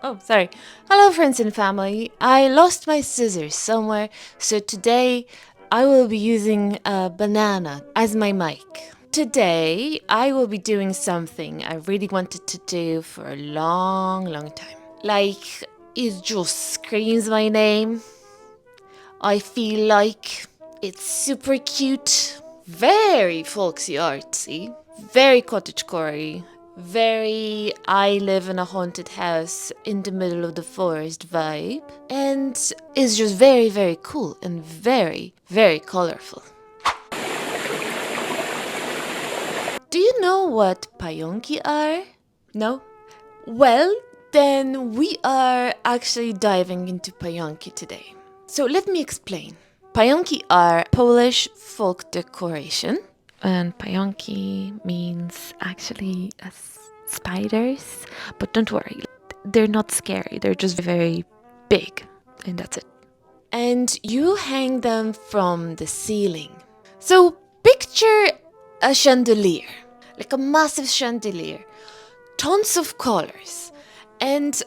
Oh, sorry. Hello, friends and family. I lost my scissors somewhere, so today I will be using a banana as my mic. Today I will be doing something I really wanted to do for a long, long time. Like, it just screams my name. I feel like it's super cute, very folksy artsy, very cottagecore, very I live in a haunted house in the middle of the forest vibe, and is just very, very cool and very, very colorful. Do you know what Pająki are? No? Well, then we are actually diving into Pająki today. So let me explain. Pająki are Polish folk decoration. And Pająki means actually spiders. But don't worry, they're not scary. They're just very big. And that's it. And you hang them from the ceiling. So picture a chandelier, like a massive chandelier, tons of colors, and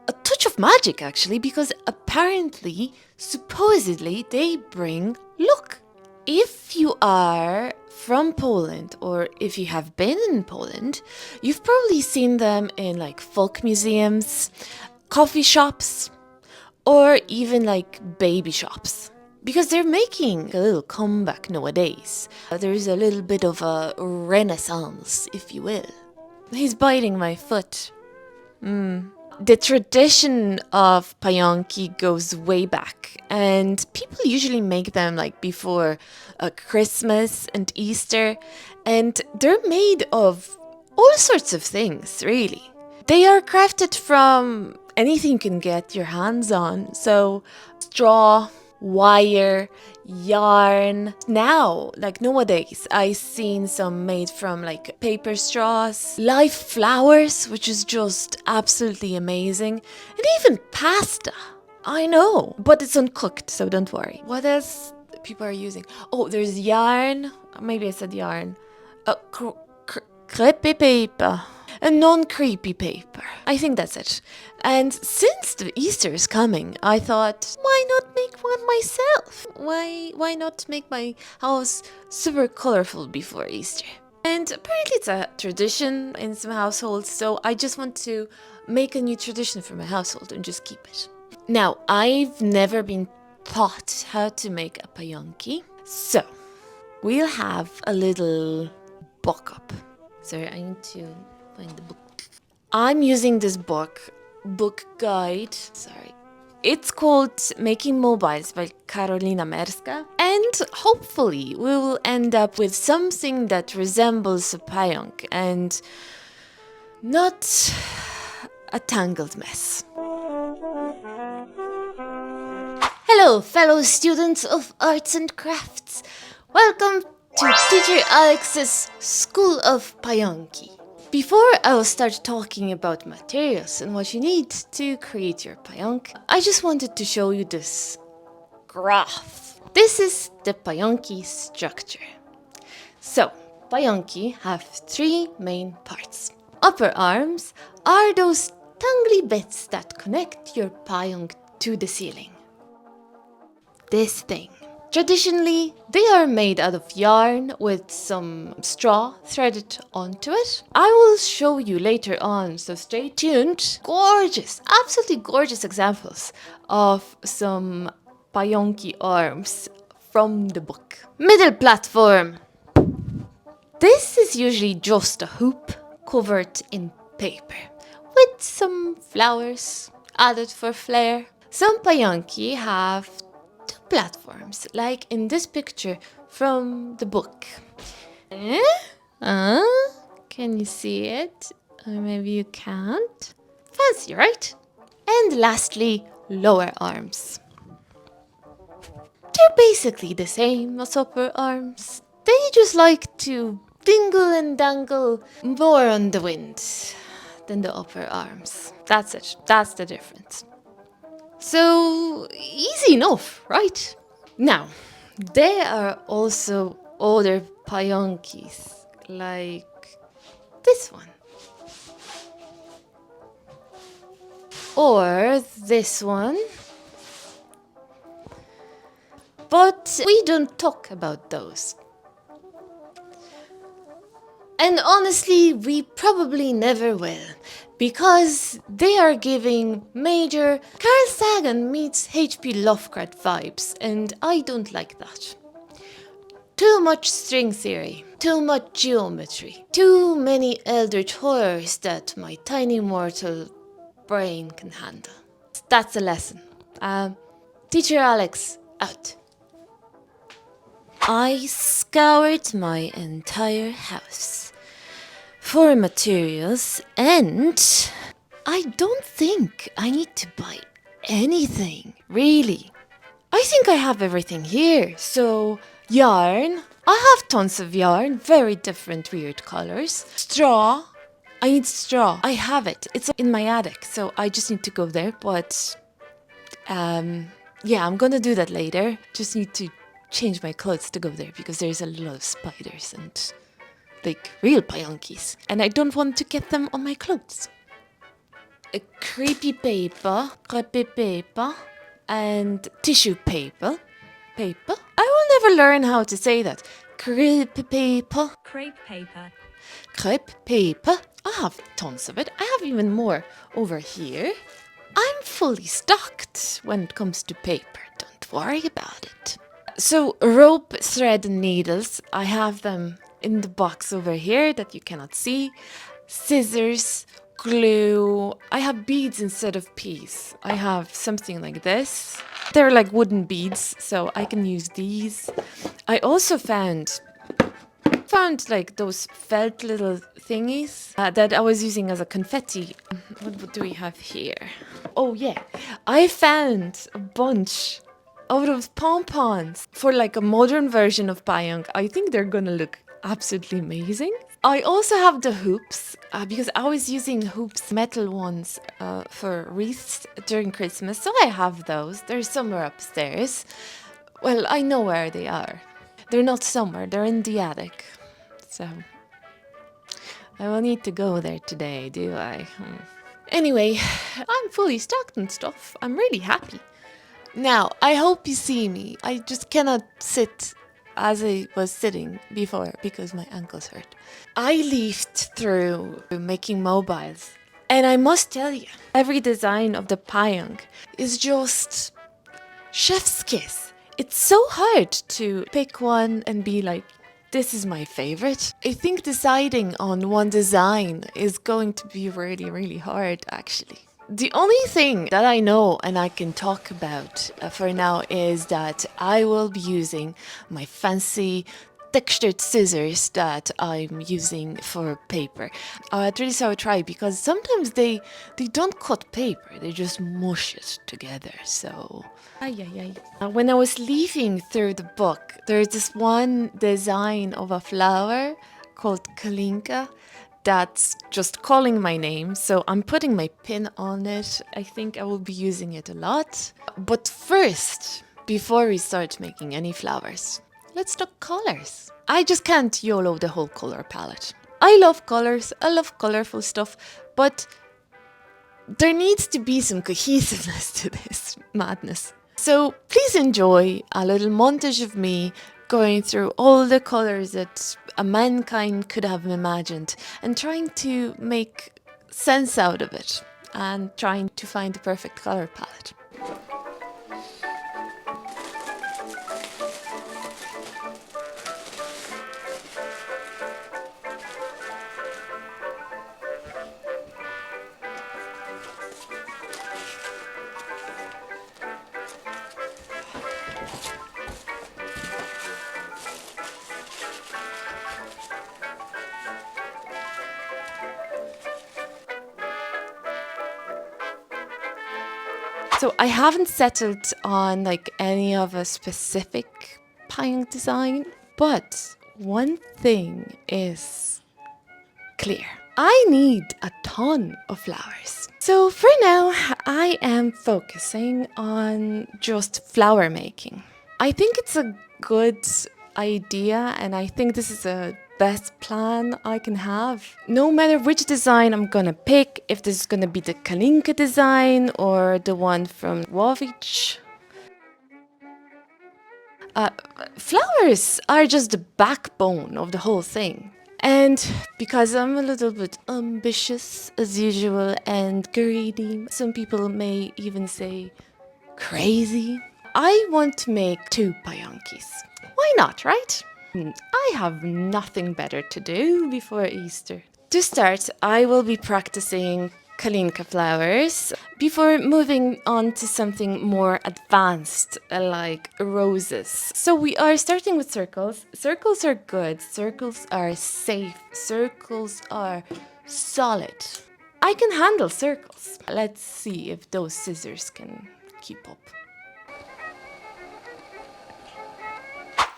a touch of magic actually, because apparently, supposedly, they bring luck. If you are from Poland or if you have been in Poland, you've probably seen them in like folk museums, coffee shops, or even like baby shops. Because they're making a little comeback nowadays. There's a little bit of a renaissance, if you will. He's biting my foot. The tradition of Pająki goes way back, and people usually make them like before Christmas and Easter, and they're made of all sorts of things, really. They are crafted from anything you can get your hands on, so straw, wire, yarn. Now, like nowadays, I've seen some made from like paper straws, live flowers, which is just absolutely amazing, and even pasta. I know, but it's uncooked, so don't worry. What else people are using? Oh, there's yarn. Maybe I said yarn. Crepe paper. A non-creepy paper. I think that's it. And since the Easter is coming, I thought, why not make one myself? Why not make my house super colorful before Easter? And apparently it's a tradition in some households, so I just want to make a new tradition for my household and just keep it. Now, I've never been taught how to make a pająki, so we'll have a little book-up. Sorry, I need to find the book. I'm using this book guide. Sorry. It's called Making Mobiles by Karolina Merska. And hopefully we will end up with something that resembles a pająk and not a tangled mess. Hello, fellow students of arts and crafts. Welcome to Teacher Alex's School of Pająki. Before I will start talking about materials and what you need to create your pająk, I just wanted to show you this graph. This is the pająki structure. So, pająki have three main parts. Upper arms are those tangly bits that connect your pająk to the ceiling. This thing. Traditionally, they are made out of yarn with some straw threaded onto it. I will show you later on, so stay tuned. Gorgeous, absolutely gorgeous examples of some pająki arms from the book. Middle platform. This is usually just a hoop covered in paper with some flowers added for flair. Some pająki have platforms, like in this picture from the book. Can you see it? Or maybe you can't. Fancy, right? And lastly, lower arms. They're basically the same as upper arms. They just like to dingle and dangle more on the wind than the upper arms. That's it. That's the difference. So, easy enough, right? Now, there are also other pająkis, like this one. or this one. But we don't talk about those. And honestly, we probably never will, because they are giving major Carl Sagan meets H.P. Lovecraft vibes, and I don't like that. Too much string theory, too much geometry, too many eldritch horrors that my tiny mortal brain can handle. That's a lesson. Teacher Alex, out. I scoured my entire house for materials, and I don't think I need to buy anything, really. I think I have everything here. So, yarn. I have tons of yarn, very different weird colors. Straw. I need straw. I have it. It's in my attic, so I just need to go there. But, yeah, I'm gonna do that later. Just need to change my clothes to go there because there's a lot of spiders and like real pająkies, and I don't want to get them on my clothes. A creepy paper, and tissue paper. I will never learn how to say that. Crepe paper. I have tons of it. I have even more over here. I'm fully stocked when it comes to paper. Don't worry about it. So rope, thread, and needles, I have them in the box over here that you cannot see. Scissors, glue. I have beads instead of peas. I have something like this. They're like wooden beads, so I can use these. I also found like those felt little thingies that I was using as a confetti. What do we have here? Oh yeah, I found a bunch of those pom-poms for like a modern version of Pająk. I think they're gonna look absolutely amazing. I also have the hoops because I was using hoops, metal ones, for wreaths during Christmas. So I have those. They're somewhere upstairs. Well, I know where they are. They're not somewhere. They're in the attic. So I will need to go there today, do I? Anyway, I'm fully stocked and stuff. I'm really happy. Now, I hope you see me. I just cannot sit as I was sitting before because my ankles hurt. I leafed through making mobiles, and I must tell you, every design of the pająk is just chef's kiss. It's so hard to pick one and be like, this is my favorite. I think deciding on one design is going to be really, really hard, actually. The only thing that I know and I can talk about for now is that I will be using my fancy textured scissors that I'm using for paper. At least I will try, because sometimes they don't cut paper, they just mush it together. So, when I was leafing through the book, there's this one design of a flower called Kalinka that's just calling my name, so I'm putting my pin on it. I think I will be using it a lot. But first, before we start making any flowers, let's talk colors. I just can't YOLO the whole color palette. I love colors, I love colorful stuff, but there needs to be some cohesiveness to this madness. So please enjoy a little montage of me going through all the colors that a mankind could have imagined and trying to make sense out of it and trying to find the perfect color palette. So I haven't settled on like any of a specific pająk design, but one thing is clear. I need a ton of flowers. So for now, I am focusing on just flower making. I think it's a good idea, and I think this is a best plan I can have. No matter which design I'm gonna pick, if this is gonna be the Kalinka design or the one from Wovich. Flowers are just the backbone of the whole thing. And because I'm a little bit ambitious as usual and greedy, some people may even say crazy, I want to make 2 Pająkis. Why not, right? I have nothing better to do before Easter. To start, I will be practicing Kalinka flowers before moving on to something more advanced like roses. So we are starting with circles. Circles are good, circles are safe, circles are solid. I can handle circles. Let's see if those scissors can keep up.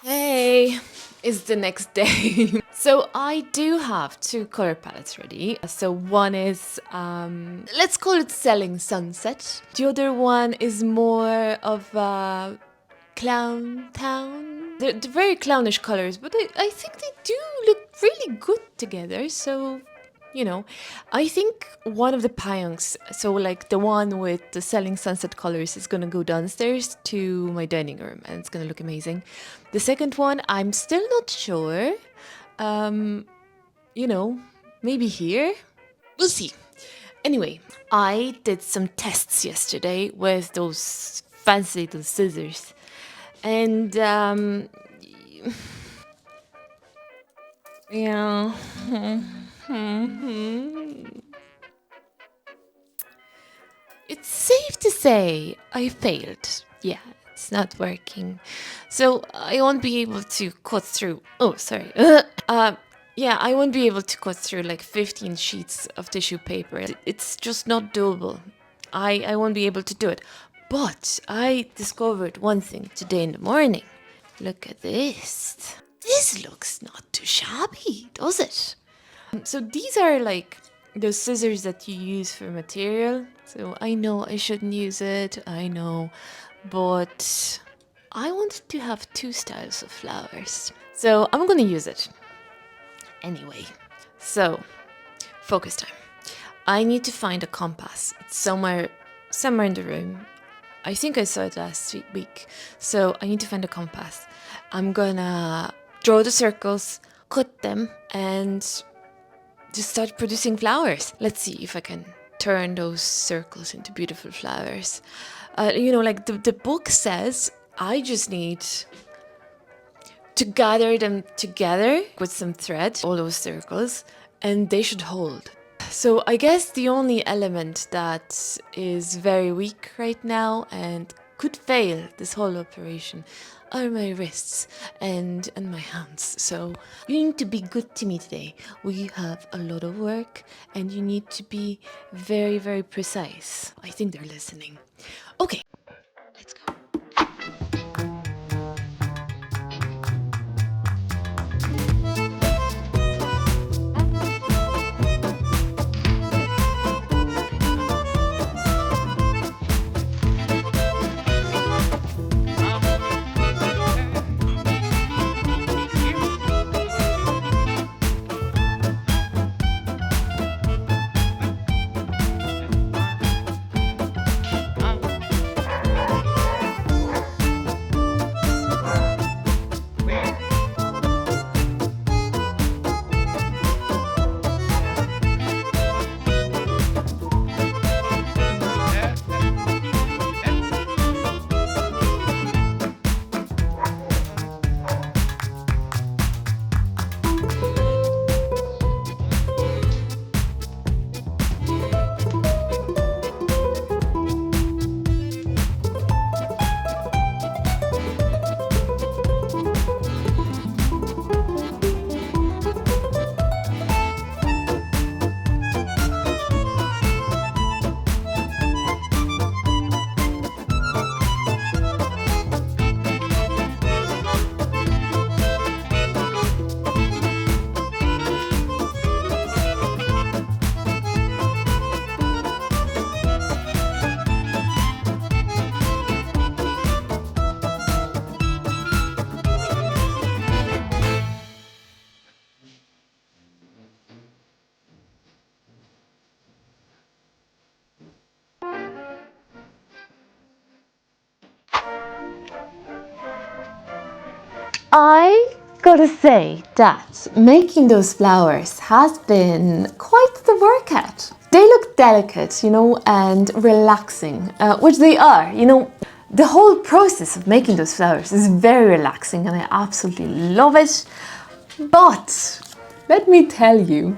Hey, it's the next day. So I do have 2 color palettes ready. So one is, let's call it Selling Sunset. The other one is more of a clown town. They're very clownish colors, but I think they do look really good together. So, you know, I think one of the pająks, so like the one with the Selling Sunset colors, is gonna go downstairs to my dining room and it's gonna look amazing. The second one, I'm still not sure. You know, maybe here? We'll see. Anyway, I did some tests yesterday with those fancy little scissors. And, yeah. It's safe to say I failed. Yeah, it's not working. So I won't be able to cut through. Oh, sorry. Yeah, I won't be able to cut through like 15 sheets of tissue paper. It's just not doable. I won't be able to do it. But I discovered one thing today in the morning. Look at this. This looks not too shabby, does it? So these are like those scissors that you use for material. So I know I shouldn't use it, I know, but I wanted to have 2 styles of flowers. So I'm gonna use it. Anyway, so focus time. I need to find a compass. It's somewhere in the room. I think I saw it last week. So I need to find a compass. I'm gonna draw the circles, cut them, and just start producing flowers. Let's see if I can turn those circles into beautiful flowers. You know, like the book says, I just need to gather them together with some thread, all those circles, and they should hold. So I guess the only element that is very weak right now and could fail this whole operation are my wrists and my hands. So you need to be good to me today. We have a lot of work and you need to be very, very precise. I think they're listening. Okay, let's go. I gotta say that making those flowers has been quite the workout. They look delicate, you know, and relaxing, which they are, you know. The whole process of making those flowers is very relaxing and I absolutely love it. But let me tell you,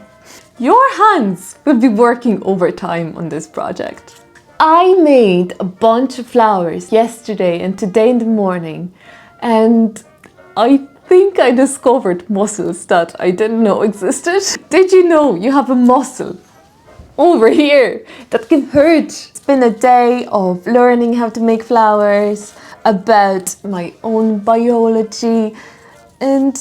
your hands will be working overtime on this project. I made a bunch of flowers yesterday and today in the morning, and I think I discovered muscles that I didn't know existed. Did you know you have a muscle over here that can hurt? It's been a day of learning how to make flowers, about my own biology, and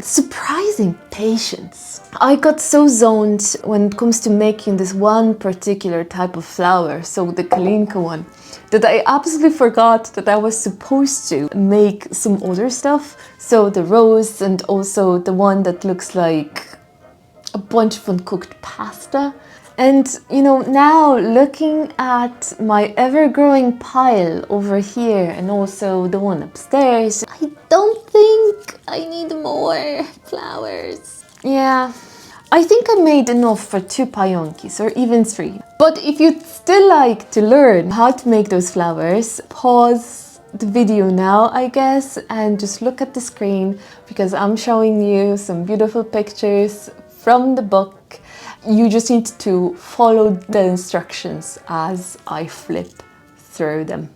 surprising patience. I got so zoned when it comes to making this one particular type of flower, so the Kalinka one, that I absolutely forgot that I was supposed to make some other stuff. So the rose and also the one that looks like a bunch of uncooked pasta. And you know, now looking at my ever-growing pile over here and also the one upstairs, I don't think I need more flowers. Yeah, I think I made enough for 2 Pająkis or even 3. But if you'd still like to learn how to make those flowers, pause the video now, I guess, and just look at the screen because I'm showing you some beautiful pictures from the book. You just need to follow the instructions as I flip through them.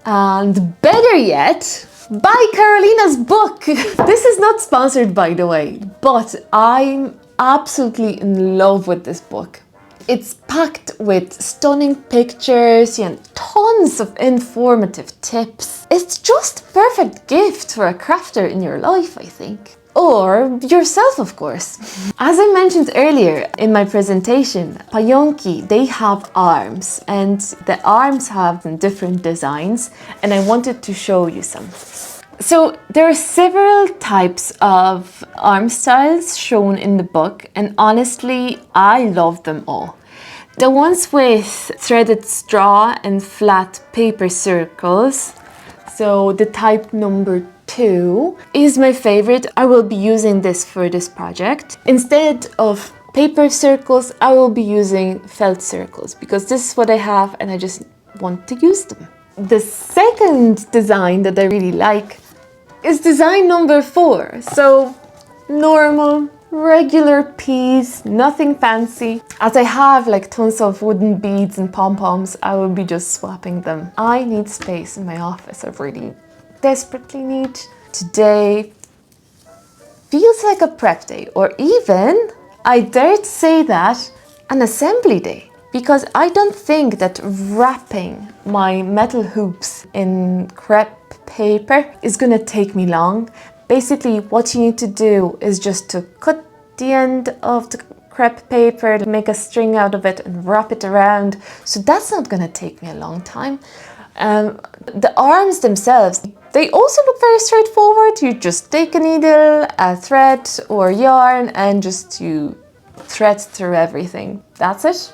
And better yet, buy Karolina's book! This is not sponsored, by the way, but I'm absolutely in love with this book. It's packed with stunning pictures and tons of informative tips. It's just a perfect gift for a crafter in your life, I think. Or yourself, of course. As I mentioned earlier in my presentation, Pająki, they have arms, and the arms have different designs, and I wanted to show you some. So there are several types of arm styles shown in the book, and honestly, I love them all. The ones with threaded straw and flat paper circles, so the type number 2 is my favorite. I will be using this for this project. Instead of paper circles, I will be using felt circles because this is what I have and I just want to use them. The second design that I really like is design number 4. So normal, regular piece, nothing fancy. As I have like tons of wooden beads and pom-poms, I will be just swapping them. I need space in my office. I really desperately need. Today feels like a prep day, or even, I dare to say that, an assembly day. Because I don't think that wrapping my metal hoops in crepe paper is gonna take me long. Basically, what you need to do is just to cut the end of the crepe paper, make a string out of it and wrap it around. So that's not gonna take me a long time. The arms themselves, they also look very straightforward. You just take a needle, a thread or yarn and just you thread through everything. That's it.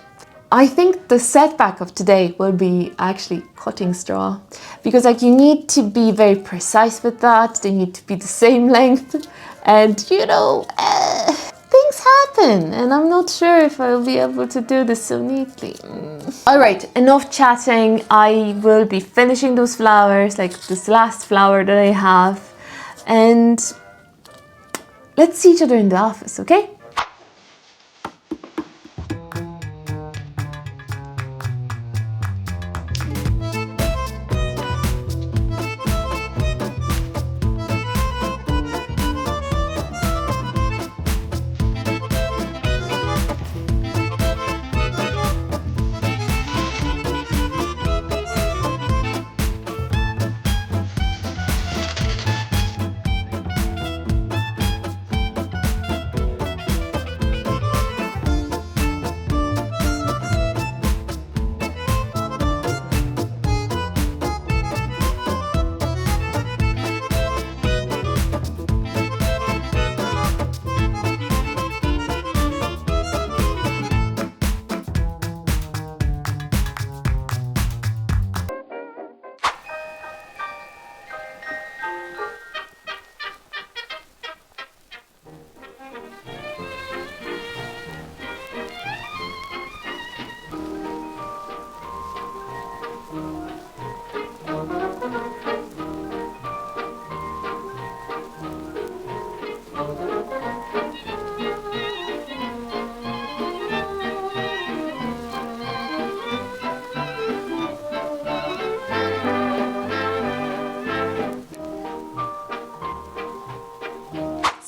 I think the setback of today will be actually cutting straw, because like you need to be very precise with that. They need to be the same length, and you know, things happen, and I'm not sure if I'll be able to do this so neatly. All right, enough chatting. I will be finishing those flowers, like this last flower that I have, and let's see each other in the office, okay?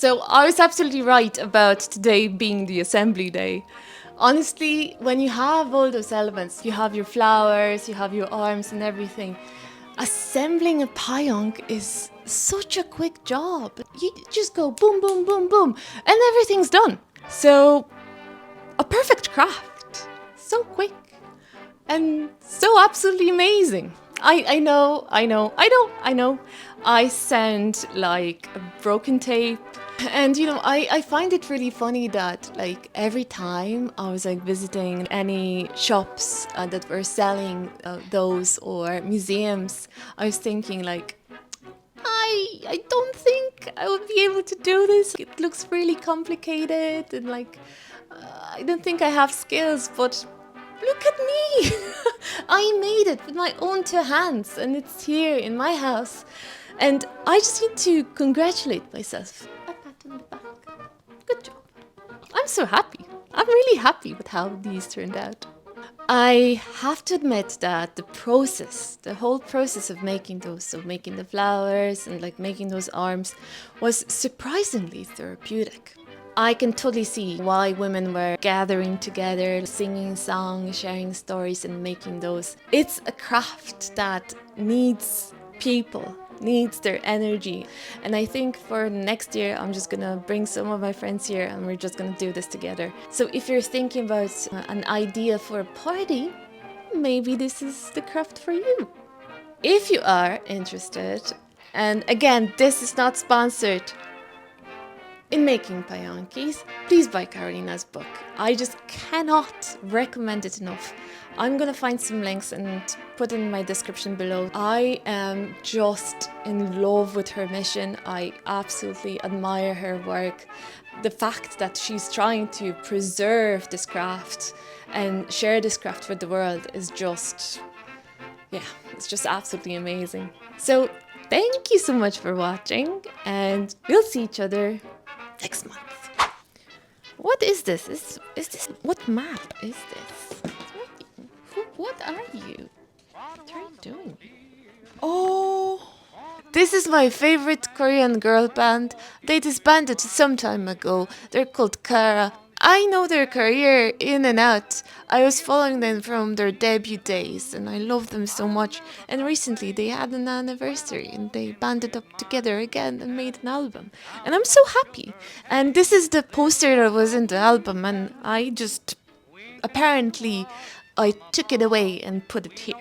So I was absolutely right about today being the assembly day. Honestly, when you have all those elements, you have your flowers, you have your arms and everything, assembling a pająk is such a quick job. You just go boom, boom, boom, boom, and everything's done. So, a perfect craft. So quick and so absolutely amazing. I know. I sound like a broken tape. And I find it really funny that like every time I was like visiting any shops that were selling those or museums, I was thinking like, I don't think I would be able to do this. It looks really complicated and like I don't think I have skills, but look at me! I made it with my own two hands and it's here in my house. And I just need to congratulate myself. A pat on the back. Good job. I'm so happy. I'm really happy with how these turned out. I have to admit that the whole process of making those, so making the flowers and like making those arms was surprisingly therapeutic. I can totally see why women were gathering together, singing songs, sharing stories and making those. It's a craft that needs people, needs their energy. And I think for next year, I'm just gonna bring some of my friends here and we're just gonna do this together. So if you're thinking about an idea for a party, maybe this is the craft for you. If you are interested, and again, this is not sponsored, in making pająkies, please buy Karolina's book. I just cannot recommend it enough. I'm gonna find some links and put in my description below. I am just in love with her mission. I absolutely admire her work. The fact that she's trying to preserve this craft and share this craft with the world is just, yeah, it's just absolutely amazing. So thank you so much for watching and we'll see each other next month. What is this? Is this what map is this? What are you? What are you doing? Oh, this is my favorite Korean girl band. They disbanded some time ago. They're called Kara. I know their career in and out. I was following them from their debut days and I love them so much. And recently they had an anniversary and they banded up together again and made an album. And I'm so happy. And this is the poster that was in the album and I just apparently I took it away and put it here.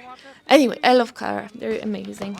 Anyway, I love Kara. They're amazing.